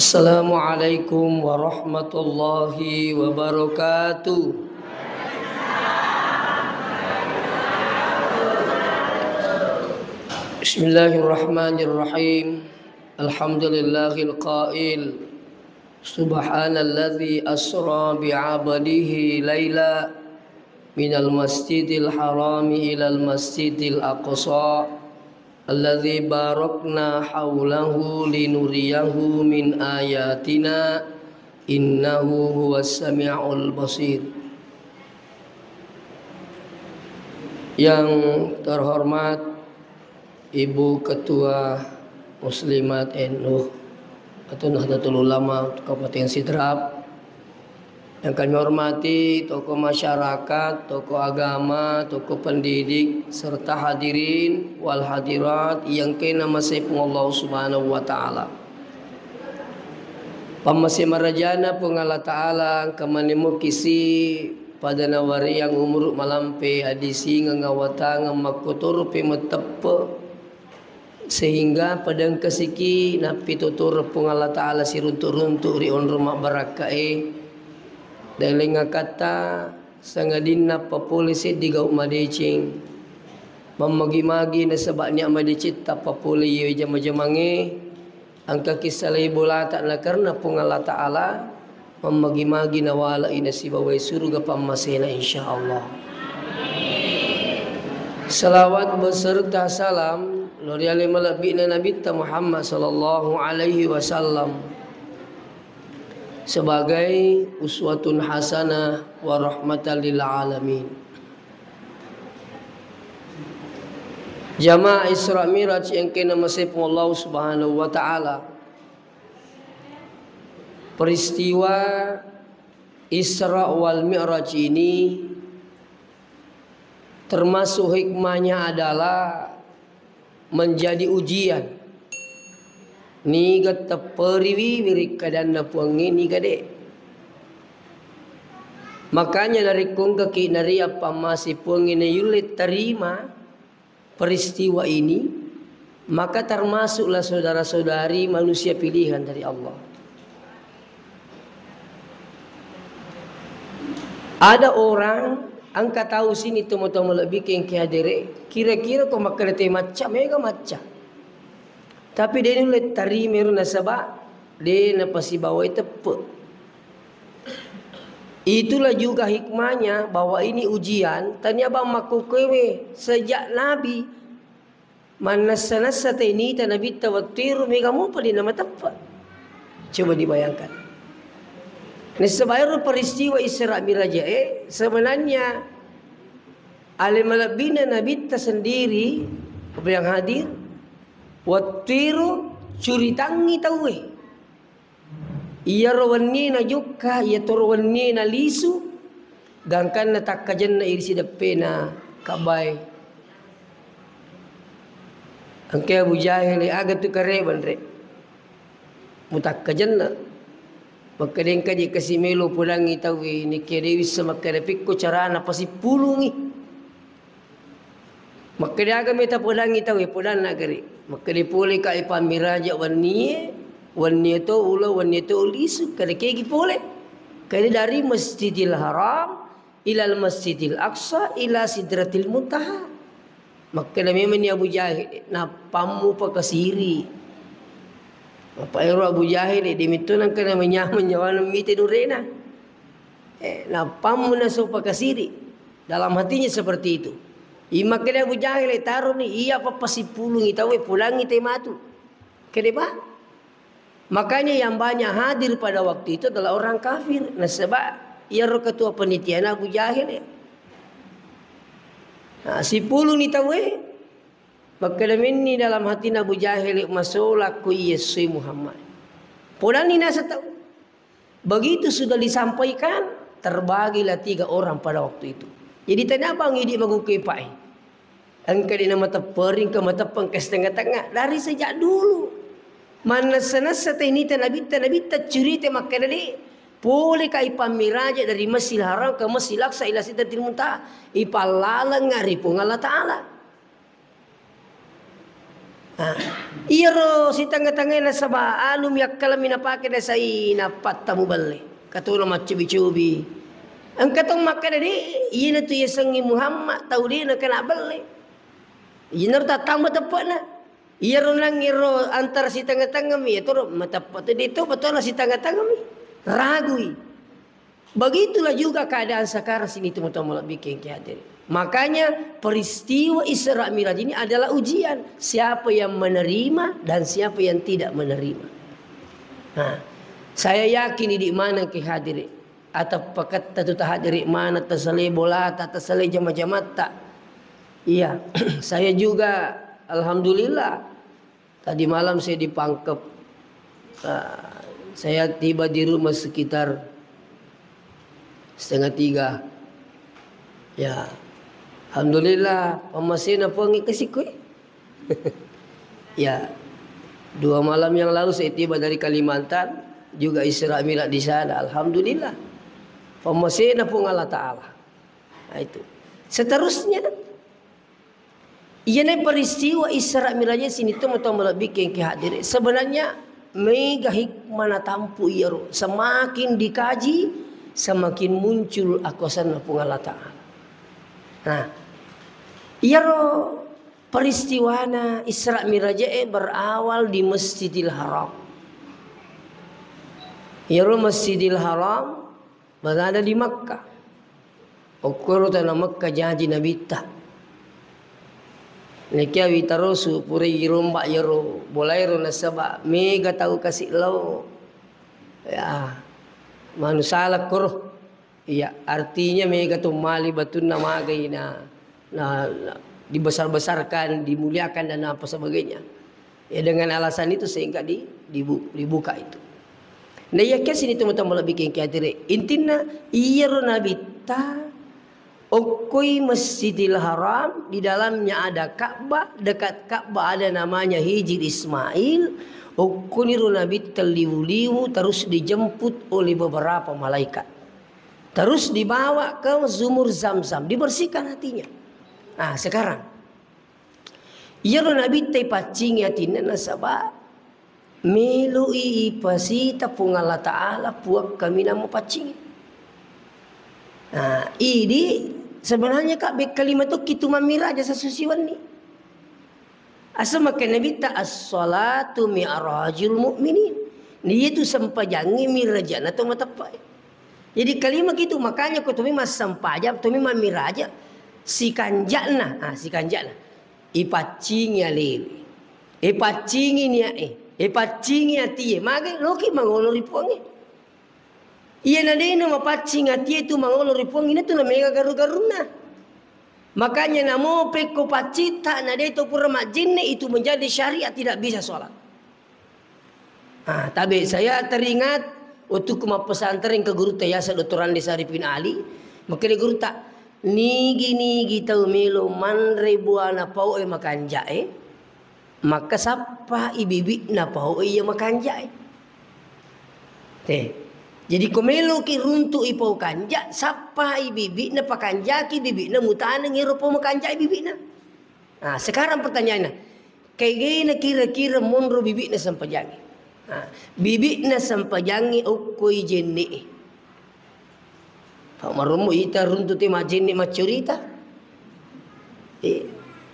Assalamualaikum warahmatullahi wabarakatuh. Bismillahirrahmanirrahim. Alhamdulillahil qail. Subhanalladzi asra bi'abadihi laila minal masjidil harami ilal masjidil aqsa alladzi barakna haulahu linuriyahu min ayatina innahu huwas sami'ul basir. Yang terhormat Ibu Ketua Muslimat NU atau Nahdlatul Ulama Kabupaten Sidrap, yang kami hormati tokoh masyarakat, tokoh agama, tokoh pendidik, serta hadirin wal hadirat yang kena masih Allah Subhanahu wa taala. Pamasih marajana pung Allah taala kamanimu kisi pada nawari yang umur malampe adisi ngawata ngamakutur pimetepe sehingga padang kesiki napi tutur pung Allah taala siruntuk-runtuk rion rumah barakae dalenga kata sangadina papulisi digau madecing mamagi-magi na sebabnya madicita papuli ye jama-jamange angka kisalai bola tak na karena pung Allah taala mamagi-magi na wala ina sibawai surga pamasena insyaallah. Salawat beserta salam Lori alimalabi na Nabi Muhammad sallallahu alaihi wasallam sebagai uswatun hasanah wa rahmatan lil alamin. Jamaah Isra Miraj yang kena masih Allah Subhanahu wa taala. Peristiwa Isra wal Mi'raj ini termasuk hikmahnya adalah menjadi ujian. Ni kata periwi wirik kadanda puangi ni kade. Makanya dari kong kaki nari apa masih puangi na yulit terima peristiwa ini, maka termasuklah saudara-saudari manusia pilihan dari Allah. Ada orang angka tahu sini temu-temu lebih ke hadire kira-kira kau makarete macam mega macam tapi dia ni tari meru nasaba dia napasi bawa itu itulah juga hikmahnya bahwa ini ujian tanya bang makukewe sejak Nabi mana sanasa ini tan Nabi tawatir mega mu pada nama tepat. Coba dibayangkan. Nah, sebayar peristiwa Isra Miraj sebenarnya alimalabina Nabi tersendiri yang hadir watiru curitangi tahu ia rawanni na jukka ia torwanni na lisu gangkan na takkajan na irisi dapena kabay angke Abu Jahil agak tu kareban re mutakkajan na makadeng kaji kasi melo pulang itawi ni kiri wis makadapik ko carana pasipulungi makadaga meta pulang itawi pulang nagari makadipuli ka ipamiraja wannie to ulo wannie to ulisu kadake gipole kadi dari Masjidil Haram ila Masjidil Aqsa ila Sidratil Muntaha makadami man ni Abu Jahil na pamu pa kasiri. Apa ero Abu Jahil dimito nang kana menyaman nyawa mite durena. Napamu na sopa kasiri dalam hatinya seperti itu. Imaknya Abu Jahil taruh ni iya papasipulung itawe pulangi tematu. Kenapa? Makanya yang banyak hadir pada waktu itu adalah orang kafir. Nah sebab ia ketua penitian Abu Jahil. Nah si pulung itawe maka ini dalam hati Abu Jahil masolah ku Yesus Muhammad. Pulang ni nasa tahu. Begitu sudah disampaikan, terbagilah 3 orang pada waktu itu. Jadi tanya bang ini magukipai. Angka di nama tepering ke mata pengkes tengah-tengah dari sejak dulu. Mana senasa ini Nabi cerita maka dari boleh kai pamiraja dari Masjidil Haram ke Masjidil Aqsa ila Sidratil Muntaha ipalalang ngari pun Allah Taala. Iya ro si tangga-tangga na saba anu miyak kala minapake na sai na patamu balle. Katulo macubi-cubi. Ang katong makan di iya na tu yasangi Muhammad tahu dia na kena balle. Iya na tatama tepat na. Iya ro nang iro antara si tangga-tangga mi itu matapat itu betul si tangga-tangga mi. Ragui. Begitulah juga keadaan sekarang sini teman-teman bikin hadir. Makanya peristiwa Isra Miraj ini adalah ujian. Siapa yang menerima dan siapa yang tidak menerima. Nah, saya yakin di mana kehadirin. Atau pakat tu tahadiri mana tersalih bola tersalih jamaah-jamaah tak. Iya, saya juga alhamdulillah tadi malam saya dipangkep. Saya tiba di rumah sekitar 2:30. Ya, alhamdulillah pemasina pengi kasih kue. Ya, 2 malam yang lalu saya tiba dari Kalimantan, juga Isra Miraj di sana. Alhamdulillah. Pemasina pun Allah Ta'ala. Nah itu. Seterusnya, ini peristiwa Isra Miraj sini teman-teman bikin kehadiran. Sebenarnya mega hikmah tampu iya. Semakin dikaji, semakin muncul akuasan pun Allah Ta'ala. Nah, iya peristiwana Isra Miraj berawal di Masjidil Haram. Iya Masjidil Haram berada di Makkah. Okoro tanah Makkah janji Nabi ta. Nekia witarosu puri rombak yero bolairo nasaba mega tahu kasih lo. Ya, manusala koro. Iya, artinya mega tu mali batun nama gaina. Nah, dibesar-besarkan, dimuliakan dan apa sebagainya. Ya dengan alasan itu sehingga dibuka itu. Nah ya sini teman-teman bikin kehadiran. Intinya iya Nabi ta okoi Masjidil Haram, di dalamnya ada Ka'bah, dekat Ka'bah ada namanya Hijr Ismail. Okoi Nabi terliwu-liwu terus dijemput oleh beberapa malaikat. Terus dibawa ke sumur Zam-Zam, dibersihkan hatinya. Nah sekarang iya Nabi te pacing yatina nasaba melui pasita pung Allah Ta'ala puak kami nama pacing. Nah ini sebenarnya kak kalimat itu kitu mamira aja sesusiwan ni. Asa makan Nabi ta as-salatu mi'rajul mu'minin. Ni itu sampajangi mirajan atau matapai. Jadi kalimat itu makanya kau tumi mas sampaja tumi mamiraja si kanjana. Ah si kanjana. Ipacingi alewi. Ipacingi niya Ipacingi atiye. Maka loki mangolori puangi. Iya nadena mapacing atiye itu mangolori puangi. Ini tuh namanya garu-garuna. Makanya namo peko pacita nade itu pura majinne itu menjadi syariat tidak bisa sholat. Ah, tapi saya teringat waktu kuma pesantren ke guru Tayasa Dr. Andi Saripin Ali. Maka dia guru tak nigi tau milo man ribuana pau makan jae. Maka sapa ibibi na pau iya makan jae. Jadi komelo ki runtu ipau kanja sapa ibibi na pakanjaki bibi na mutane ngiro po makanja bibi na. Nah, sekarang pertanyaannya, kayak gini kira-kira monro bibi na sampajangi. Nah, bibi na sampajangi ukoi jenne. Pak marumo ita runtu te majenne macurita.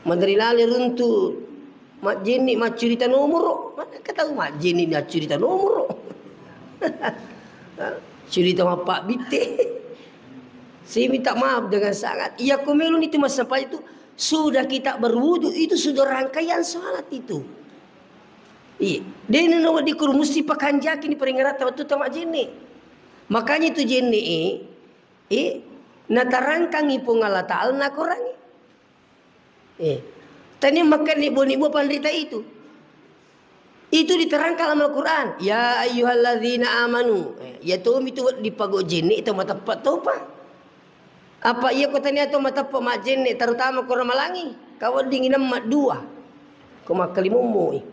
Mandari lali runtu majenne macurita nomoro. Mana kata majenne macurita nomoro. Cerita sama Pak Bite. Saya minta maaf dengan sangat. Iya komelun itu mas sampai itu sudah kita berwudu itu sudah rangkaian salat itu. Iya. Dia nomor dikur mesti pakanjaki ni peringatan waktu tamak jene. Makanya itu jene natarangkang ipong Allah Ta'ala nakorangi. Tanya makan ibu-ibu pandita itu. Itu diterangkan dalam Al-Quran. Ya ayyuhalladzina amanu. Ya tuh itu dipago jene itu mata pat pa. Apa iya kau tanya tu mata pat mak jene terutama kau ramalangi. Kau dingin mak dua. Kau mak kalimumu.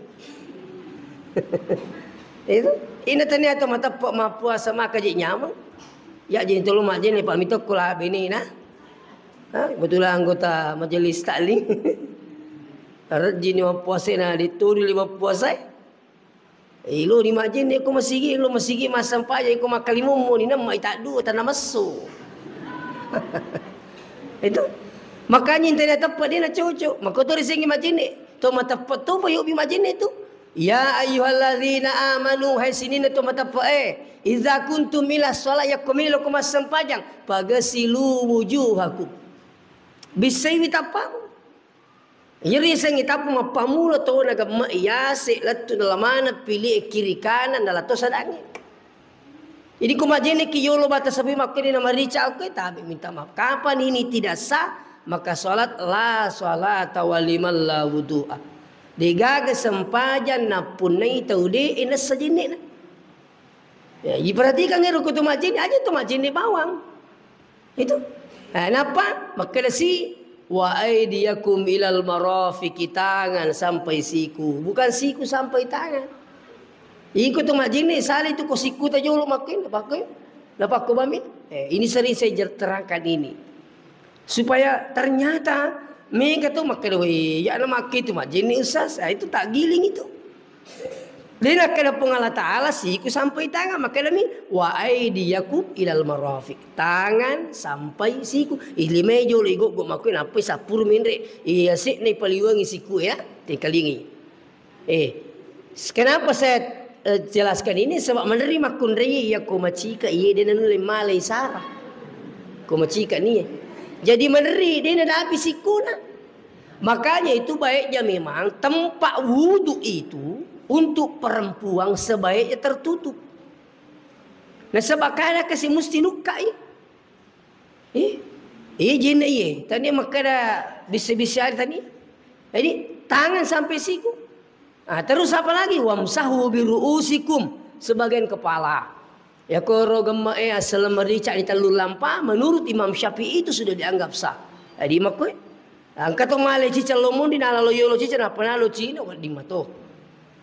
Itu. Ini tanya tu mata pat mak puasa mak kaji nyaman. Ya jadi tolong mak jene pak mitok kula bini nah. Betul anggota majelis taklim. Rajin lima puasa na ditudu lima puasa. Ilo ni majin ni ko masigi lo masigi masampaya ko makalimumo ni na mai tadu tanah masu. Itu makanya intai tepat dia nak cucu. Maka tu risingi majin ni. Tu matapat tu bayu bi majin itu. Ya ayyuhallazina amanu hai sini na tu matapat idza kuntum ila shalah yakumilu kum sampajang pagasilu wujuhakum. Bisai bitapa. Jadi sengi tapu mapamulo to naga maiyase latu dalamana pilih kiri kanan dalam to sadangi. Jadi kumajene ki yolo bata sabi makini na marica oke tabi minta maaf. Kapan ini tidak sah maka salat la salata waliman la wudu'a. Digaga sempajan na punai taude ina sajine na. Ya, diperhatikan ngero ku tu majene aja tu majene bawang. Itu. Nah, kenapa? Maka si wa aydiyakum ilal marafiqi tangan sampai siku, bukan siku sampai tangan. Ikut tu majini sali tu ko siku ta jolo makin pakai dapat ko bami. Ini sering saya terangkan ini supaya ternyata mereka tu makan ya nama makin tu majini usas itu tak giling itu. Dia kena pengalah Ta'ala siku sampai tangan. Maka demi wa aydiyakum ilal marafiq. Tangan sampai siku. Ili mejo ligo go makuin apa sapur minre. Iya sik ni paliwangi siku ya. Tikalingi. Kenapa saya jelaskan ini? Sebab menerima kunrei ya komacika iya dia nulai malai sarah. Komacika ni. Jadi meneri dia nak habis siku na. Makanya itu baiknya memang tempat wudu itu untuk perempuan sebaiknya tertutup. Nah sebab kada kasi mesti nukai. Jin ye. Tadi makada bisa-bisa tadi. Jadi tangan sampai siku. Terus apa lagi? Wamsahu biruusikum sebagian kepala. Ya koro gemma asal merica di telur lampa menurut Imam Syafi'i itu sudah dianggap sah. Jadi makoi angkat male cica lomon di nalalo yolo cica apa nalo cina di mato.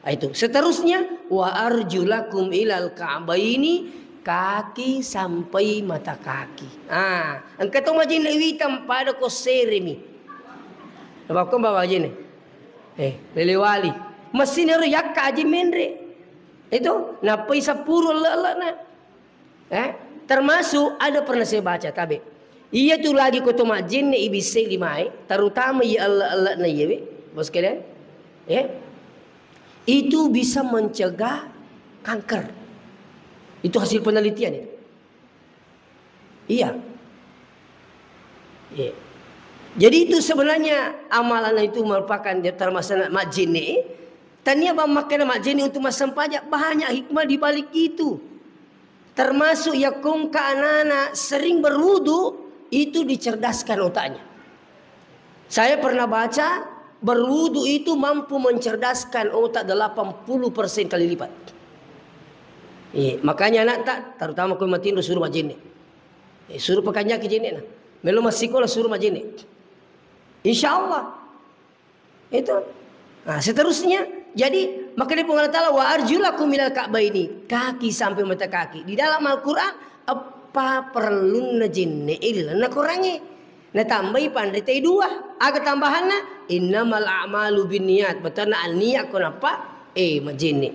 Itu seterusnya wa arjulakum ilal ka'baini kaki sampai mata kaki. Angkat tu majin lewitam pada ko seremi. Apa kau bawa majin? Lelewali. Mesin ero yakka aji menre. Itu napai sapuru lelak na. Termasuk ada pernah saya baca tabe. Iya tu lagi ko tu majin ne ibise limai, terutama ya Allah na yewe. Bos kalian? Itu bisa mencegah kanker. Itu hasil penelitian itu. Iya. Jadi itu sebenarnya amalan itu merupakan termasuk majini. Tania bang makan majini untuk masam pajak banyak hikmah di balik itu. Termasuk yakum ka anak-anak sering berwudu itu dicerdaskan otaknya. Saya pernah baca berwudu itu mampu mencerdaskan otak 80% kali lipat. Makanya anak tak terutama kau matiin suruh majini. Suruh pekannya ke jini nah. Melo masih sekolah suruh majini. Insyaallah. Itu. Seterusnya jadi maka dia Allah Taala wa arjulakum minal ka'baini kaki sampai mata kaki. Di dalam Al-Qur'an apa perlu najinne ilna kurangi. Nah tambahi pandai tei dua. Agak tambahannya innamal a'malu binniyat. Betul nak niat kau apa? Majini.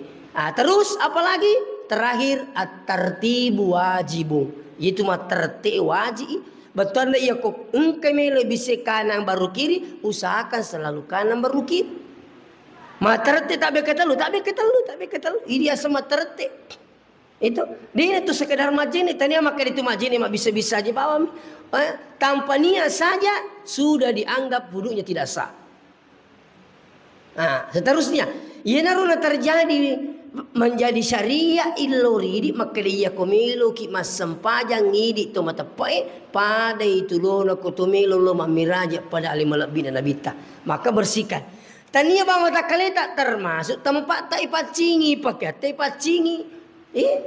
Terus apa lagi? Terakhir at-tartibu wajibun. Itu mah tertib wajib. Betul nak ya kau engkau lebih kanan baru kiri. Usahakan selalu kanan baru kiri. Ma tertib tak bekatalu. Ini sama tertib. Itu dia itu sekedar majini. Tanya maka itu majini mak bisa-bisa aja bawa. Tanpa niat saja sudah dianggap wudunya tidak sah. Seterusnya, ia naruna terjadi menjadi syariah iloridi maka dia komilo ki masempajang ngidi to mata pai pada itu lona kotomelo lo mamiraja pada alimalabina nabita maka bersihkan. Tania bang mata kaleta termasuk tempat tai pacingi pakai tai pacingi.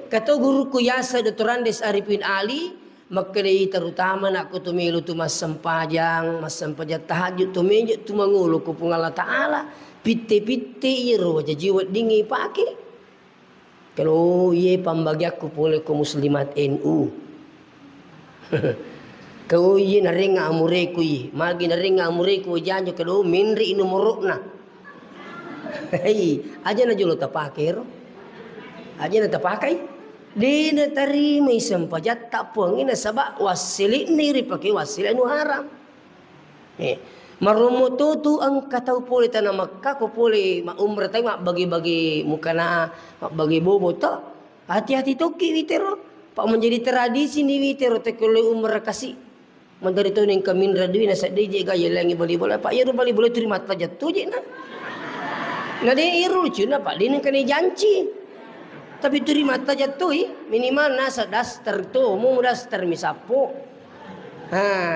Kata guruku Yasa Dr. Andes Arifin Ali. Maka dia terutama nak ku tumilu tu masam pajang tahajud tu menjut tu mangulu ku Allah Ta'ala pite-pite iro wajah jiwa dingi pakai kalau ye pambagi aku boleh ku muslimat NU kau ye narenga amureku ye magi narenga amureku janjo kalau minri inu morokna Hei, aja na julo tapakir. Aja na tapakai. Di na tarima isang pajat tapong ina sabak wasili niri pakai wasili anu haram. Marumututu ang kataw puli tanah Makkah ko puli umrah tayo bagi-bagi mukana bagi bobo to. Hati-hati toki witero. Pak menjadi tradisi ni witero tekole umrah kasih. Mandari to ning kamin radwi na sa DJ gaya langi bali bola Pak ya bali boleh terima pajat tu je na. Na de iru cuna Pak din kan janji. Tapi terima pajat tu minimal nasa daster tu mu daster misapo.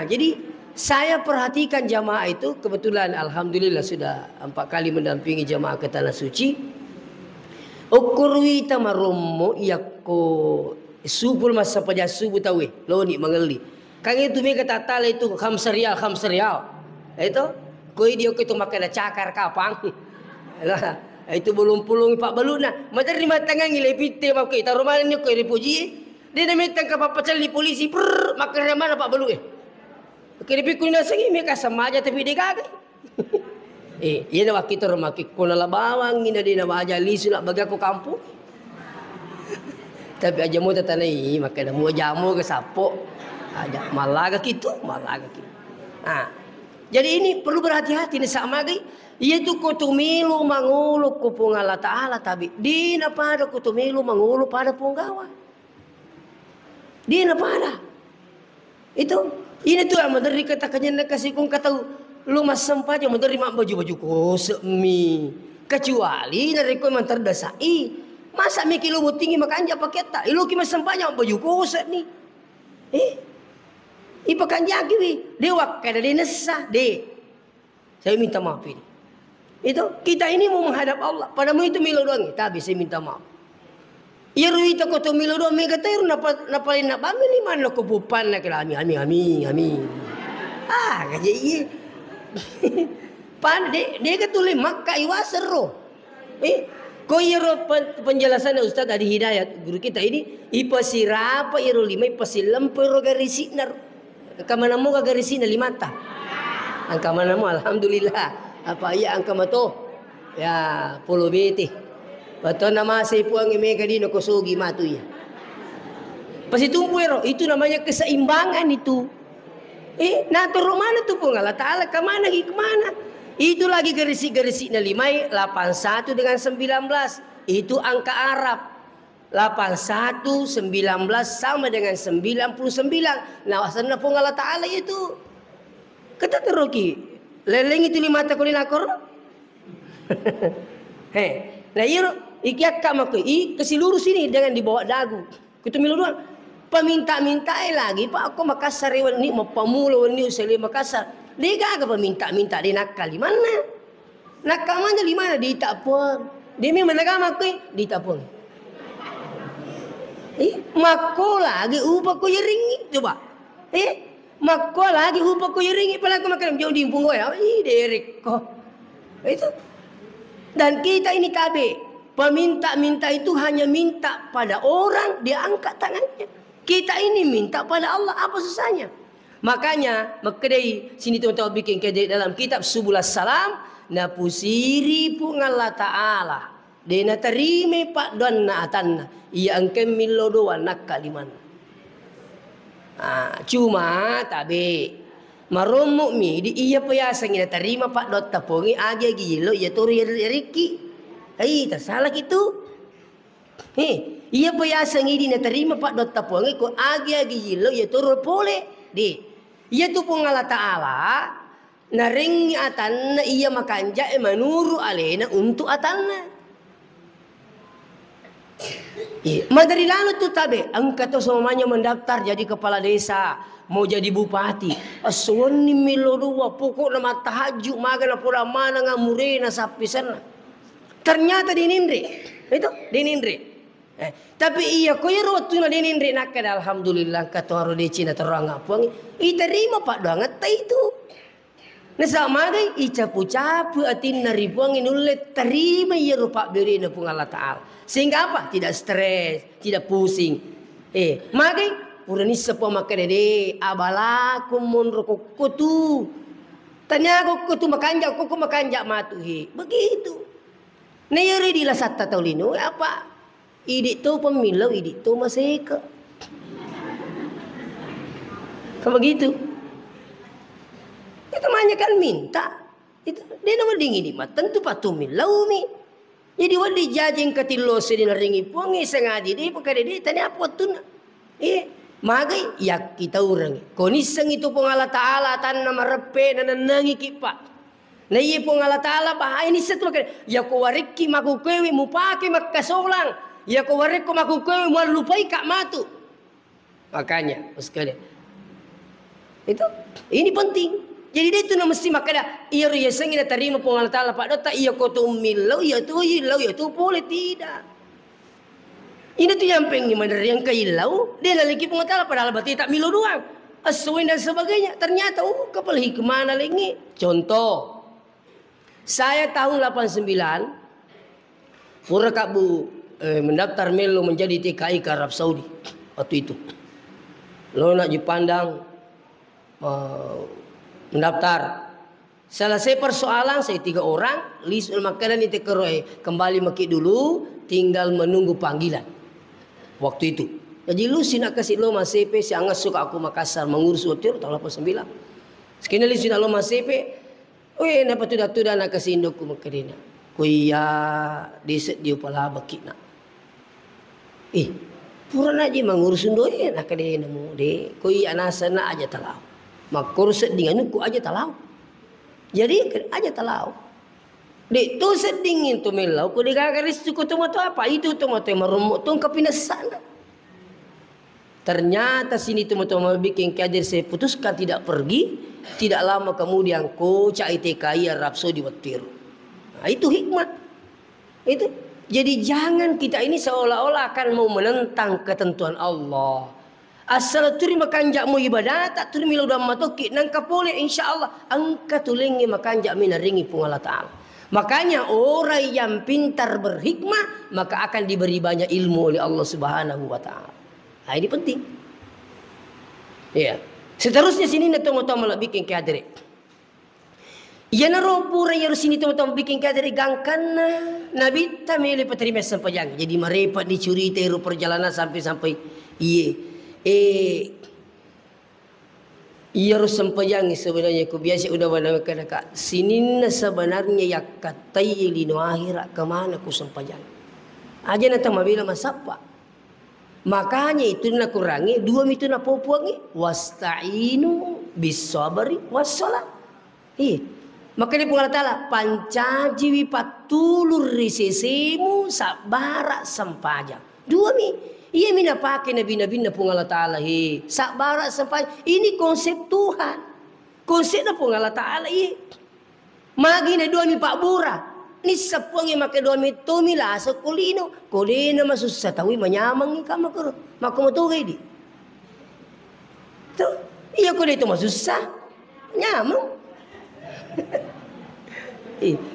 Jadi saya perhatikan jamaah itu, kebetulan alhamdulillah sudah 4 kali mendampingi jamaah ke tanah suci. Ukurwi tamarummu yakko subul masa paja subuh tahu lo ni mengeli. Kang itu mereka tatal itu khamsarial. Itu koi dia itu makan cakar kapang. Lah itu bulung-pulung pak baluna. Madar di matangan ngilepite mak kita rumah ni koi dipuji. Dia nak minta ke papacal di polisi makan mana pak balu Kini pikun na sangi mereka sama aja tapi dia kagak. Iya na waktu itu rumah kita nala bawang ina di nama aja lisu nak bagi aku kampung. Tapi aja mau tatanai makan mau jamu ke sapo. Aja malaga gitu. Jadi ini perlu berhati-hati ni sama lagi. Ia tu kutumilu mangulu kupung Allah Ta'ala tapi dina pada kutumilu mangulu pada punggawa. Dina pada. Itu ini tuh yang menteri katakannya kasih kong kata lu mas sempat yang menteri mak baju kosek mi kecuali dari kau mantar dasai masa mikir lu tinggi makan aja pakai tak lu kima sempatnya baju kosek nih ipakan jagi wi dewa kada dinesa de saya minta maaf ini itu kita ini mau menghadap Allah padamu itu milu doang tapi saya minta maaf. Ya ruita ko to milo do mega tayo napalin na bamili man ko pupan na kila ami. Kaya iya. Pan de ka tuloy makka iwasero. Ko iro penjelasan Ustaz Adi Hidayat guru kita ini ipasirapa iro lima ipasilam pero garisi na kamana mo garisi na limata. Ang kamana mo alhamdulillah apa ya ang kamato ya puluh beti. Betul nama saya puang mega di nokosogi matu ya. Pasti tumpuero itu namanya keseimbangan itu. Natur mana tu pun Allah Ta'ala kemana? Itu lagi gerisi na 5 81 dengan 19 itu angka Arab. 81 19 sama dengan 99. Nah wasana pun Allah Ta'ala itu. Kata teroki leleng itu 5 takulin akor. Nah iya ikiak kamu ke seluruh sini dengan dibawa dagu. Kita milu doang. Peminta-minta lagi Pak aku Makassar ni mau pemula ni usai Makassar. Dia gak peminta-minta dia nakal di mana? Nakal mana di mana? Di Tapong. Dia memang agama aku di Tapong. Mako lagi upah ko yaringi coba. Mako lagi upah ko yaringi pala aku makan jauh di punggo ya. Derek ko. Itu. Dan kita ini KB. Peminta-minta itu hanya minta pada orang, dia angkat tangannya. Kita ini minta pada Allah, apa susahnya? Makanya, makadai sini tuan-tuan bikin kedai dalam kitab Subul Salam, na pusiri pun Allah Ta'ala. Dia na terima pak don na atanna. Ia angkem milodoan nak kaliman. Cuma tabe. Marom mukmi di iya payasang ina terima pak dot tapongi agi gilo ia turi riki. Tersalah gitu. Iya payasang ini na terima pak dot tapongi ko agi gilo ia turul pole. Iya tu pun Allah Ta'ala naring atan na iya makanja manuru alena untuk atanna. Madari lalu tu tabe angkat tu semuanya mendaftar jadi kepala desa. Mau jadi bupati. Aswani milodua pokok nama tahajud magana pura mana ngamurena sapi sana. Ternyata dinindri. Itu dinindri. Tapi iya ko ya waktu na dinindri nakad alhamdulillah katuaro de Cina terang apang. Iterima pak doangat ta itu. Nasa magai icapu-capu atin naribuang inulit terima iya rupa beri na pung Allah Ta'ala. Sehingga apa? Tidak stres, tidak pusing. Magai Purani sepo makadede abalaku munro kutu. Tanya kutu makanja kuku makanja matuhi. Begitu. Nayari di lasata taulino apa? Idik tu pemilau, idik tu masih ke. Kalau begitu. Itu makanya kan minta. Itu dia nama dingin di mata tentu patu milau mi. Jadi wali jajing katilo sedina ringi puangi sengaja dia perkara dia tanya apa tu nak. Magai ya kita orang. Koniseng itu pun Allah Taala tan nama repe dan nangi kipa. Na iya pun Allah Taala bahaya ini satu kan. Ya ko wariki maku kewi mupake makasolang. Ya ko wariko maku kewi mau lupai kak matu. Makanya sekali. Itu ini penting. Jadi dia itu mesti makanya iya ya sengina terima pun Allah Taala Pak Dota iya ko tu milau ya tu ilau ya tu boleh tidak. Ini tu yang pengen mana yang kailau dia lagi pun Allah Taala padahal berarti tak milau doang. Aswin dan sebagainya ternyata kepala hikmah lagi. Contoh saya tahun 89 pura kabu mendaftar melo menjadi TKI ke Arab Saudi waktu itu. Lo nak dipandang mendaftar. Selesai persoalan saya 3 orang, list makanan itu kembali maki dulu, tinggal menunggu panggilan. Waktu itu. Jadi lu sih nak kasih lo CP, si angas suka aku Makassar mengurus hotel tahun 89. Sekini lu sih nak lo CP, weh napa tu dah nak kasih indokku makadina. Kuya deset dia pala bakit nak. Pura nak je mengurus doi nak kadina mu de. Kuya nasa nak aja talau. Mak kurset dengan ku aja talau. Jadi aja talau. Dek tu sedingin tu melau ku digagaris tu apa itu tu merumuk tu kepinasan. Ternyata sini tu bikin kader saya putuskan tidak pergi. Tidak lama kemudian ku cai TKI Arab Saudi watir. Nah, itu hikmah. Itu. Jadi jangan kita ini seolah-olah akan mau menentang ketentuan Allah. Asal terima kanjak mu ibadah tak terima udah matoki nangka boleh insyaallah angka tulengi makanjak minaringi pun Allah Taala. Makanya orang yang pintar berhikmah maka akan diberi banyak ilmu oleh Allah Subhanahu wa taala. Nah, ini penting. Ya. Seterusnya sini nato-nato bikin kadere. Ya naro pura ya sini nato bikin kadere gangkan Nabi tamile peterima sampajang. Jadi merepot dicuri teru perjalanan sampai iya. Iya harus sempejangi sebenarnya ku biasa udah wana kak sini sebenarnya ya katai lino akhirat kemana ku sempejangi aja nanti mabila masapa makanya itu nak kurangi 2 itu nak popuangi wasta'inu bisabari wassalah makanya pun Allah Ta'ala pancajiwi patulur risesimu sabara sempajang 2 mi. Ia mina pakai nabi-nabi na pun Allah Ta'ala. Sabarat sampai. Ini konsep Tuhan. Konsep na pun Allah Ta'ala. Magi na 2 mi pak bura. Ni sapuang yang makai 2 mi tumi lah. So kulino. Kulino masuk satawi manyamang ni kama kuro. Makumutugay di. Tuh. Iya ko dito masusah. Nyamang.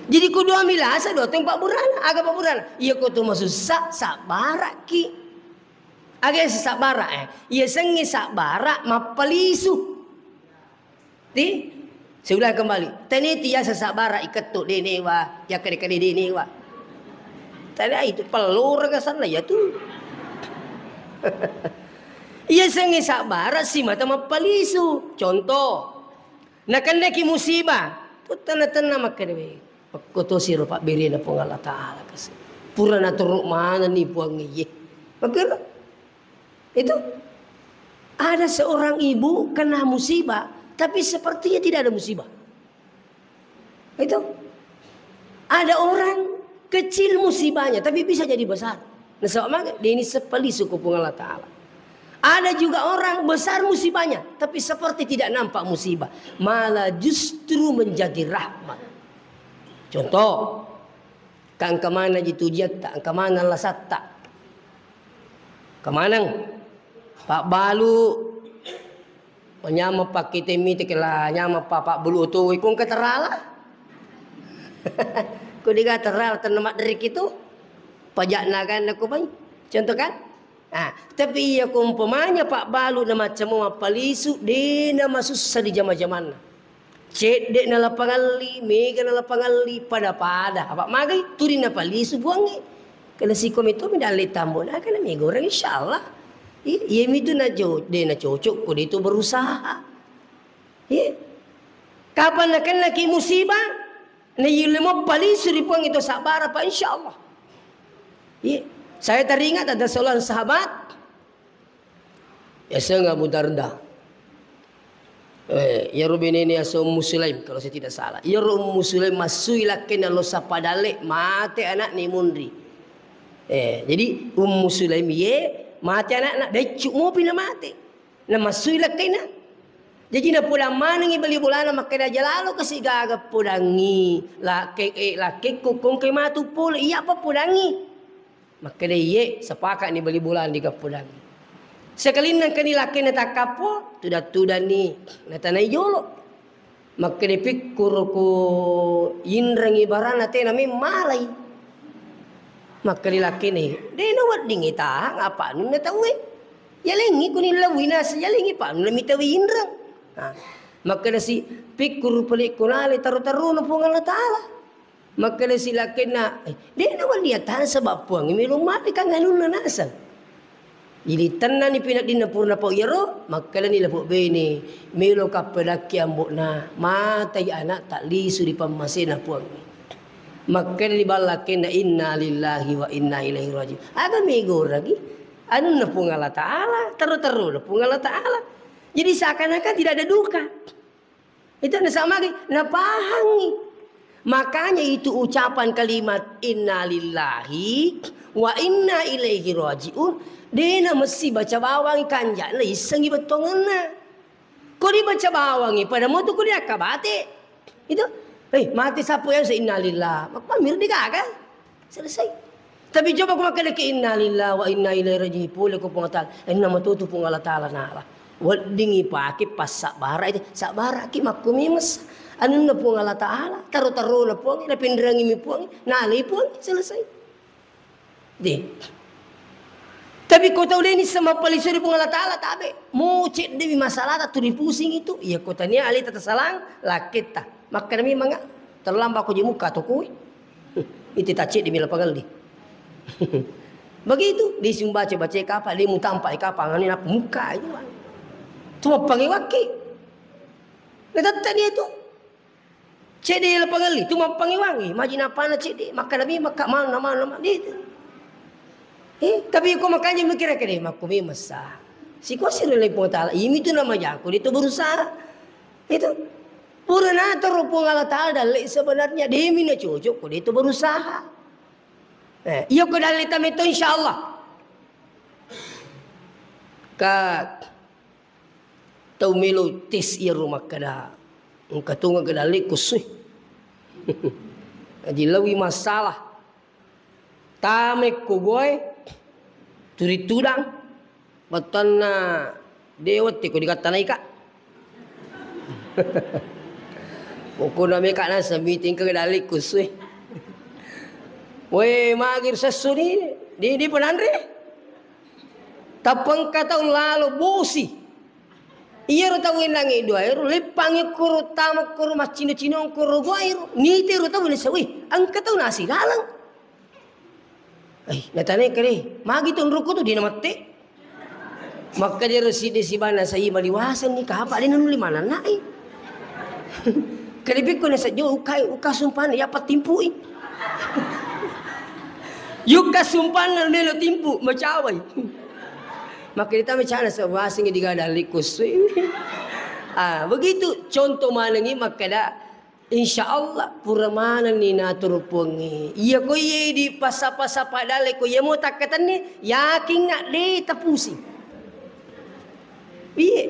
Jadi ko 2 mi lah. Sa 2 pak burana. Aga pak burana. Iya ko tu masusah. Sabarat ki. Agak sesak barak ia sengi sak barak mapalisu. Saya ulang kembali. Tani dia sesak barak iketuk dene wa, ya kade-kade dene wa. Tadi itu pelur ke sana ya tu. Ia sengi sak barak si mata mapalisu. Contoh. Nakandaki musibah. Putana-tana makade. Koto siro pak beri na pung Allah Ta'ala kasi. Pura na turuk mana ni puang iye. Makanya itu ada seorang ibu kena musibah tapi sepertinya tidak ada musibah. Itu ada orang kecil musibahnya tapi bisa jadi besar. Nah sama dia ini sepeli suku pun Allah Ta'ala. Ada juga orang besar musibahnya tapi seperti tidak nampak musibah, malah justru menjadi rahmat. Contoh kang kemana jitu jata kemana lasata kemana Pak Balu menyama pak kita miti kela nyama pak Bulu tu ikung keterala. Ku diga teral tenemak dari itu pajak nagan aku pan. Contoh kan? Nah, tapi ya umpamanya Pak Balu nama macam apa lisu dia nama susah di zaman-zaman. Cedek na lapangali, mega na lapangali, pada-pada. Apa magai, turin na pali, subuangi. Kena si komito, midali tambon. Kena mega orang, insyaAllah. Iya, itu na cocok, kau itu berusaha. Iya. Kapan na kena ki musibah, na yulimo pali, suripuang itu sabar apa, insyaAllah. Iya. Saya teringat ada seorang sahabat. Ya, saya Abu Darda. Ya Rubin ini asal Muslim kalau saya tidak salah. Ya Muslim masuilah kena lo sapadale mate anak ni mundri. Jadi Muslim ye mate anak decuk mo pina mate. Na masuilah kena. Jadi na pulang mana ngi beli bulana makena jalalo kasi gaga pudangi laki kukung ke matu pul iya apa pudangi. Makena ye sepakat ni beli bulan di kapudangi. Sekali nang kani laki na takapo, tuda ni natanay jolo. Makripikur ko yinrang ibaran natin namin malay. Makali laki ni, di nawat ding ita, ngapa nun natawi? Yalingi kunin lawi na sa yalingi pa, nun namitawi yinrang. Makana si pikur pelik kunali taru-taru na pungal na tala. Makana si laki na, di nawat lihat tahan sebab puang, imilong mati kang ganun na nasang. Jadi tanah ni pinat dina purna pau yero makala ni lapuk beni melo kapelaki ambok na mata ya anak tak lisu di pamasena puang makala ni balakin na inna lillahi wa inna ilaihi rajiun aga mego lagi anu na pung Allah taala taru na pung Allah taala jadi seakan-akan tidak ada duka itu na sama lagi na pahangi makanya itu ucapan kalimat inna lillahi wa inna ilaihi rajiun. Dia mesti baca bawang kanjak lah iseng betongan na. Kau di baca bawang pada motu kau dia kabate. Itu, mati sapu yang innalillah. Mak pamir di gagal. Selesai. Tapi coba kau makan ke innalillah wa inna ilaihi rajiun pula kau pengatal. Nama tu pun Allah Taala nala. Wadingi pakai pas sabara itu sabara ki makumi mas. Anu na pun Allah Taala taru na pun na pinderangi mi pun nali pun selesai. Deh. Tapi kau tahu dia ni sama palisuri pun Allah Ta'ala tak ada. Mau cek dia masalah tak turi pusing itu. Ya kau tanya alih tata salang lakit tak. Maka kami mangga terlambat kau je muka tu kui. Itu tak cek dia mila pagal di. Begitu dia sing baca kapal dia mu tampak kapal ngani nak muka itu. Cuma panggil wakil. Letak dia itu. Cek dia la pagal di. Cuma panggil wangi. Majin apa nak cek dia. Maka nabi maka mana dia itu. Tapi kau makanya mikir ke dia, makumi masa. Si kau sirulai pun taala, ini tu nama jago, dia tu berusaha. Itu purna terupung Allah Taala dalek sebenarnya dia mina cocok, dia tu berusaha. Iya kau dalek tam itu insyaallah. Kat tau melu tes ia rumah kada, engkau tunggu ke dalek kusui. Jadi lawi masalah. Tamek ko goy. Turi tudang batan na dewat ko dikata na ika. Poko na meka na sa meeting ka dalik kuswe. We magir sa suni di panandre. Tapang kataon lalo bosi. Iya ro tawin lang ido ay ro lipangi kuro tamak kuro mas chino-chino kuro goy ro. Nite ro tawin sa we ang kataon nasi lalang. Natane kare, magi tong ruko tu di namate. Maka dia resi di sibana sa iba liwasan ni kahapa din nuli mana na eh. Kalibig ko na sa jo uka sumpan ya patimpui. Yuka sumpan na nelo timpu macaway. Maka kita macana sa wasing di gada likus. Begitu contoh manangi makada InsyaAllah puramanang ni naturupungi. Iya ko ye di pasa-pasa padale ko ye mo takatan ni yakin nak de tapusi. Iya.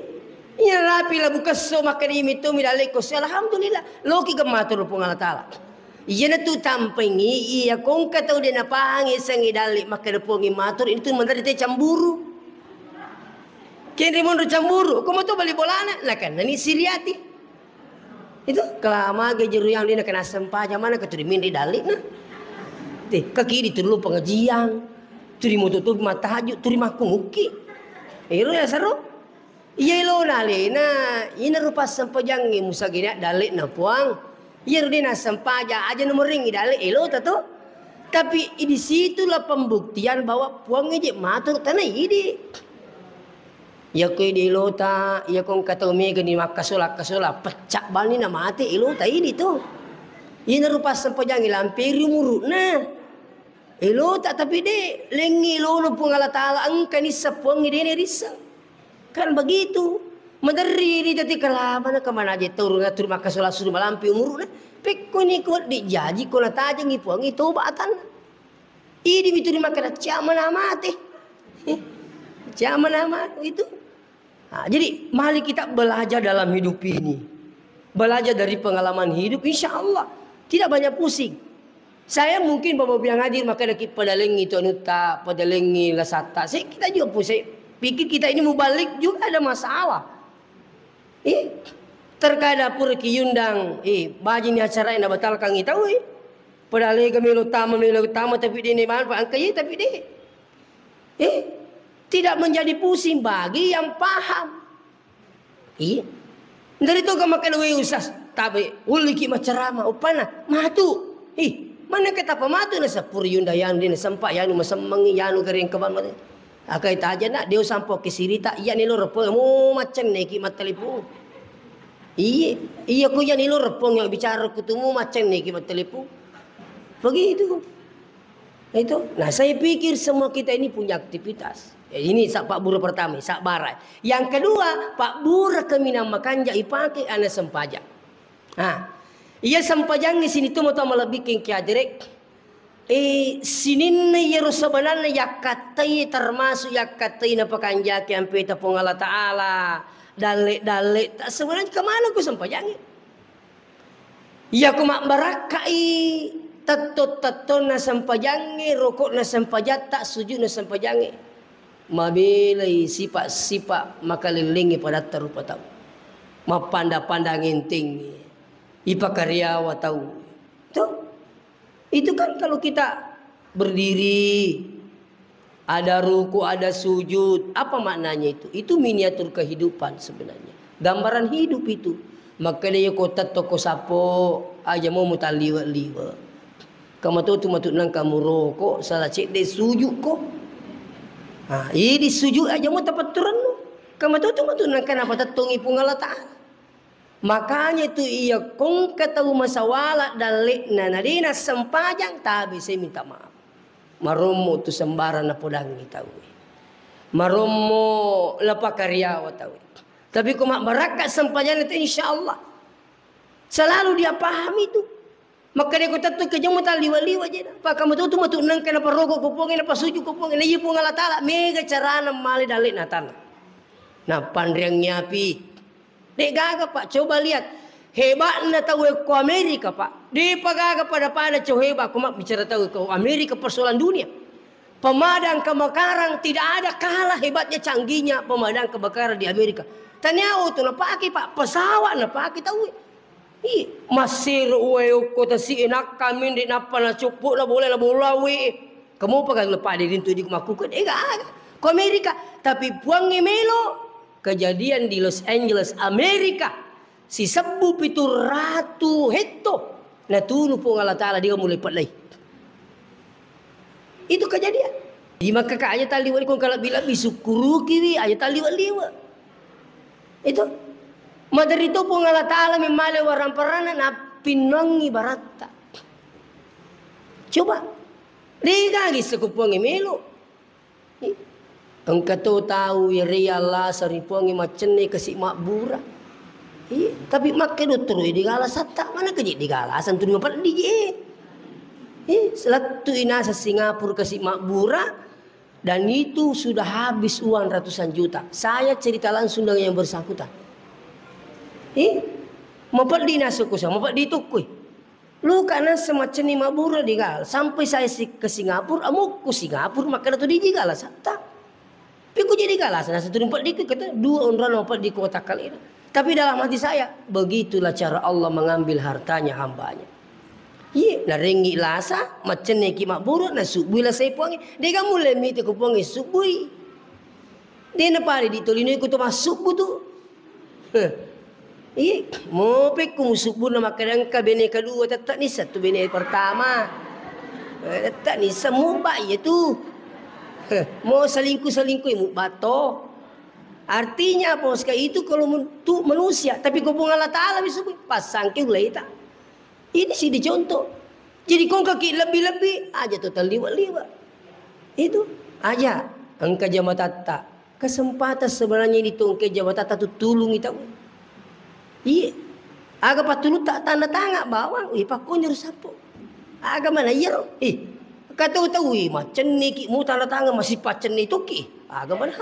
Iya rapi la bukas so makani mito midale ko alhamdulillah loki ka maturupung Allah Taala. Iya na tu tampengi iya kong katau de napangi sang idali makarupungi matur itu menderita camburu. Kini mo camburu ko mo to bali bolana lah kan nani siriati. Itu kelama gejeru yang dia kena sempah mana keturimin di dalik nah. Ke kiri terlalu pengajian, turi mau tutup mata haju, turi maku muki. Itu ya seru. Iya lo nali na ina rupa sampajangi musagina dalik na puang. Iya rudi na sampaja aja nomor ringi dalik elo tato. Tapi di situlah pembuktian bahwa puang aja matur tanah ini. Ya kau di ilota, ya kau kata umi gini makasola pecah bani na mati ilota ini tuh. Ina rupa sampajangi lampiri muruk na. Ilota tapi de lengi lo pun Allah Taala angka ni sepuang ni dia risa. Kan begitu. Menderi di tadi kelama kemana aja turun ngatur maka solat suruh malampi umur na. Pekko ni ko dijaji ko na tajang ipuang itu batan. Ini itu dimakan caman amate. Caman amat itu. Nah, jadi mari kita belajar dalam hidup ini. Belajar dari pengalaman hidup insya Allah. Tidak banyak pusing. Saya mungkin bapak bilang hadir maka pada lengi itu anuta, pada lengi lasata. Kita juga pusing. Pikir kita ini mau balik juga ada masalah. Terkadang pura kiundang, baju ni acara yang batalkan kita, padahal kami utama tapi dia ni mana pak angkai tapi dia, tidak menjadi pusing bagi yang paham. Dari itu kau makan usas, tapi uliki macerama, upana matu, mana kata pematu na sapur yunda yang dia sempak yang masemangi yang kering keban mati. Akai taja nak dia sampo ke sirita iya ni lo repong mu macam ni ki matelipu. Iya ku ya ni lo repong yang bicara ketemu macam ni ki matelipu. Begitu. Itu. Nah, saya pikir semua kita ini punya aktivitas. Ini sak Pak Bura pertama, sak barai. Yang kedua, Pak Bura kami namakan jai pakai ana sempajak. Nah, ia sempajang di sini tu mau lebih kengkia direk. Sinin ya sebenarnya ya katai termasuk ya katai na pakanjaki yang peta pong Allah Ta'ala dalek tak sebenarnya kemana ku sampajangi ya ku mak barakai tato na sampajangi rokok na sampajat tak sujud na sampajangi mabilai sifat makalilingi pada terupa tahu mapanda-pandangin tinggi ipakaryawa tahu tuh. Itu kan kalau kita berdiri, ada ruku, ada sujud, apa maknanya itu? Itu miniatur kehidupan sebenarnya. Gambaran hidup itu. Maka dia kota toko sapo, aja mau mutaliwa-liwa. Kamu tu matut nang kamu rokok, salah cek dia sujud kok. Ini sujud aja mau tepat turun. Kamu tu matut nang kenapa tetungi punggala ta'ala. Makanya itu ia kong ketahu masawalat dan lekna nadina sempajang tapi saya minta maaf. Maromo tu sembarang na podang ni tahu. Maromo lapa karyawa tahu. Tapi kau mak barakat sempajang itu insya-Allah. Selalu dia paham itu. Maka dia kata tu kejam mutal liwa-liwa je. Pak kamu tu matu nang kenapa rokok kupongin apa sujud kupongin. Iya pun Allah Taala mega carana mali dan lekna tanah. Nah pandriang nyapi. Dek gaga pak, coba lihat hebatnya tahu ke Amerika pak. Dia pagaga pada coba hebat. Aku mak bicara tahu ke Amerika persoalan dunia. Pemadam kebakaran tidak ada kalah hebatnya canggihnya pemadam kebakaran di Amerika. Tanya tu nak pakai pak pesawat nak pakai tahu. Masir kota si enak kami di napa nak cukup lah boleh lah bola Kamu pakai lepas di rintu di kumakukan. Gaga ke Amerika tapi buang melo. Kejadian di Los Angeles, Amerika. Si sebu pitu ratu heto. Nah tunu pun Allah Ta'ala dia mulai patlay. Itu kejadian. Di maka ka ayat taliwali kung kalau bilang bisukuru kiri ayat taliwaliwa. Itu. Madari itu pun Allah Ta'ala memale warang perana na pinangi barata. Coba. Ligagi sekupungi melo. Engkau tahu ya riala saripuangi macam ni kasih makbura. Tapi makan terus di galas tak mana kerja di galasan tu dapat di selatu inasa Singapura kasih makbura dan itu sudah habis uang ratusan juta. Saya cerita langsung dengan yang bersangkutan. Mapat di nasukusa, mapat di tukui. Lu karena semacam ni makbura di galas sampai saya ke Singapura, amuku Singapura makan tu di galas tak. Tapi aku jadi galas. Nah, satu empat dikit kata dua orang empat di kota kali ini. Tapi dalam hati saya begitulah cara Allah mengambil hartanya hambanya. Nah ringi lasa macam ni kimak buruk na subui lah saya puangi. Dia kamu lemit aku puangi subui. Dia na pare di tolino ko to masuk buto. Mo pe kung subo na makadang ka bene kedua tetap ni satu bene pertama. Tetap ni semua ya tu. Mau selingkuh mu bato. Artinya apa sekali itu kalau tu manusia, tapi hubungan Allah Taala bisa pasang ke ulai tak. Ini sih dicontoh. Jadi kau kaki lebih-lebih aja total liwat-liwat. Itu aja angka jamatata. Kesempatan sebenarnya itu angka jamatata tu tulung itu. Iya. Aga patulu tak tanda tangan bawang. Pakonyo sapo. Aga mana iya. Kata tahu macam ni ki mu tanda tangan masih pacen itu ki. Aga mana?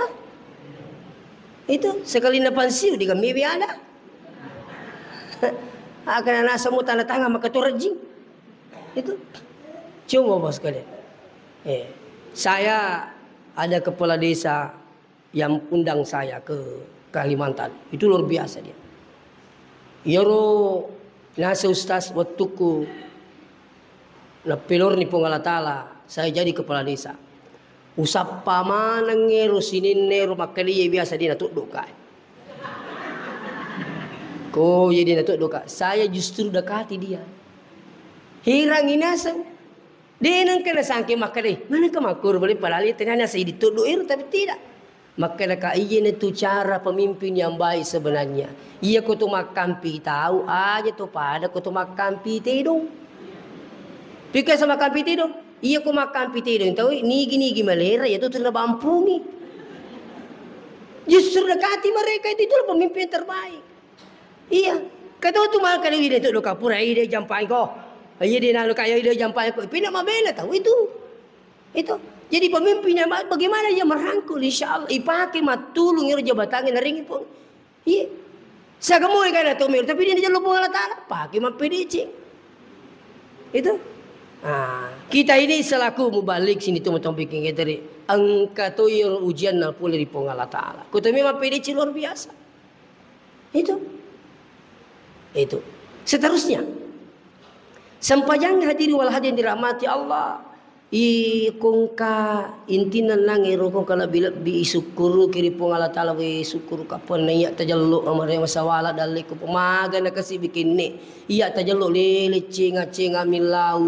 Itu sekali napansiu di kami ada. Akan nasa mu tanda tangan maka tu rejing. Itu. Cuma bos kalian. Saya ada kepala desa yang undang saya ke Kalimantan. Itu luar biasa dia. Yoro nasa ustaz waktuku na pelor ni pong Allah Taala. Saya jadi kepala desa. Usap pamanang ngero sininero makaliye biasa dia natuk doka. Ko jadi natuk doka. Saya justru dekati dia. Hirang inasam. Dia nang kena sangke makale. Mana ke makur boleh palali tenanya saya dituduh tapi tidak. Maka nak iyan itu cara pemimpin yang baik sebenarnya. Ia ko tu makampi tahu aja tu pada ko tu makampi tidung. Pikir sama makampi tidung. Iya ko makan pitidong tahu nigi malera ya itu sudah bampungi. Justru dekati mereka itu itulah pemimpin terbaik. Iya, kata tu makan dia itu do kapura ide jampai ko. Iya dia nak kaya ide jampai ko. Pina mabela tahu itu. Itu. Jadi pemimpinnya bagaimana dia merangkul insyaallah ipake matulung iro jabatannya naringi pun. Iya. Sagamoy kana tu mir tapi dia lupa Allah Taala pake mapedici. Itu. Kita ini selaku mubalik sini tu macam bikin kita dari angka tu yang ujian nak pulih di pong Allah Taala. Kita memang PDC luar biasa. Itu. Seterusnya, sampajang hadiri wal hadirin dirahmati Allah. Kongka intinan lang ero kong kala bi isukuru kiri pong Allah Taala we sukuru kapan iya tajallu amare masawala dalek ko pemaga na kasi bikin ni iya tajallu lele cenga milau